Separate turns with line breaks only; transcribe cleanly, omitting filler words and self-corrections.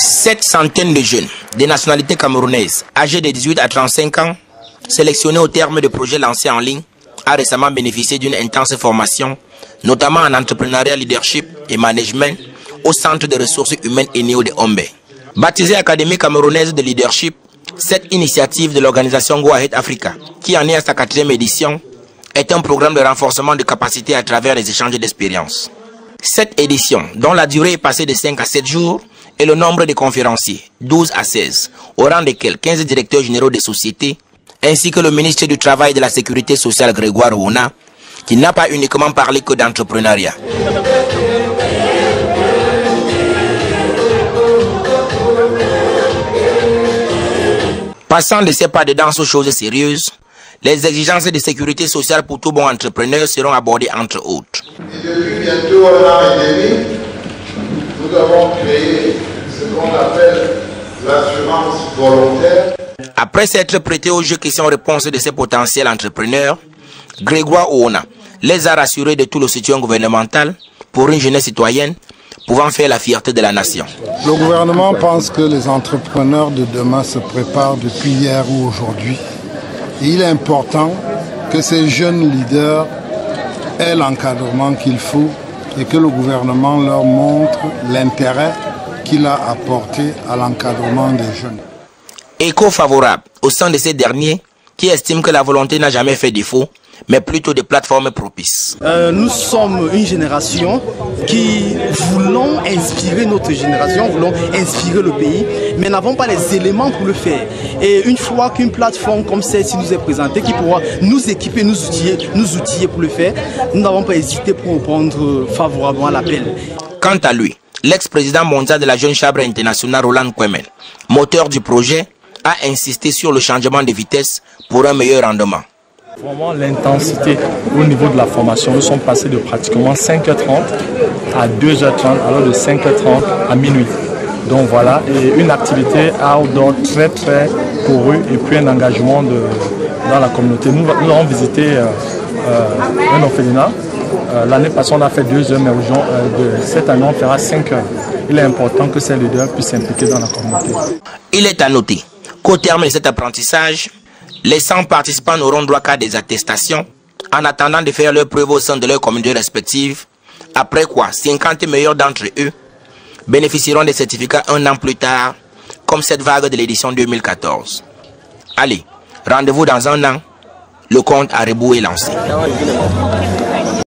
Cette centaine de jeunes des nationalités camerounaises âgés de 18 à 35 ans, sélectionnés au terme de projets lancés en ligne, a récemment bénéficié d'une intense formation, notamment en entrepreneuriat, leadership et management au Centre de ressources humaines ENEO de Hombe. Baptisée Académie camerounaise de leadership, cette initiative de l'organisation Go Ahead Africa, qui en est à sa 4e édition, est un programme de renforcement de capacités à travers les échanges d'expériences. Cette édition, dont la durée est passée de 5 à 7 jours, et le nombre de conférenciers, 12 à 16, au rang desquels 15 directeurs généraux des sociétés, ainsi que le ministre du Travail et de la Sécurité sociale Grégoire Ouona, qui n'a pas uniquement parlé que d'entrepreneuriat. Passant de ces pas de danse aux choses sérieuses, les exigences de sécurité sociale pour tout bon entrepreneur seront abordées entre autres.
Et depuis bientôt un an et demi, nous avons créé ce qu'on appelle l'assurance volontaire.
Après s'être prêté au jeu questions-réponses de ces potentiels entrepreneurs, Grégoire Ouona les a rassurés de tout le soutien gouvernemental pour une jeunesse citoyenne pouvant faire la fierté de la nation.
Le gouvernement pense que les entrepreneurs de demain se préparent depuis hier ou aujourd'hui. Et il est important que ces jeunes leaders aient l'encadrement qu'il faut et que le gouvernement leur montre l'intérêt qu'il a apporté à l'encadrement des jeunes.
Écho favorable au sein de ces derniers qui estiment que la volonté n'a jamais fait défaut, mais plutôt des plateformes propices.
Nous sommes une génération qui voulons inspirer notre génération, voulons inspirer le pays, mais n'avons pas les éléments pour le faire. Et une fois qu'une plateforme comme celle-ci nous est présentée, qui pourra nous équiper, nous outiller pour le faire, nous n'avons pas hésité pour répondre favorablement à l'appel.
Quant à lui, l'ex-président mondial de la Jeune Chambre internationale Roland Kwemel, moteur du projet, a insisté sur le changement de vitesse pour un meilleur rendement.
Vraiment l'intensité au niveau de la formation, nous sommes passés de pratiquement 5h30 à 2h30, alors de 5h30 à minuit. Donc voilà, et une activité outdoor très courue et puis un engagement dans la communauté. Nous avons visité un orphelinat. L'année passée on a fait 2 heures, mais cette année on fera 5 heures. Il est important que ces leaders puissent s'impliquer dans la communauté.
Il est à noter qu'au terme de cet apprentissage, les 100 participants n'auront droit qu'à des attestations en attendant de faire leurs preuves au sein de leurs communautés respectives, après quoi 50 meilleurs d'entre eux bénéficieront des certificats un an plus tard, comme cette vague de l'édition 2014. Allez, rendez-vous dans un an, le compte à rebours est lancé.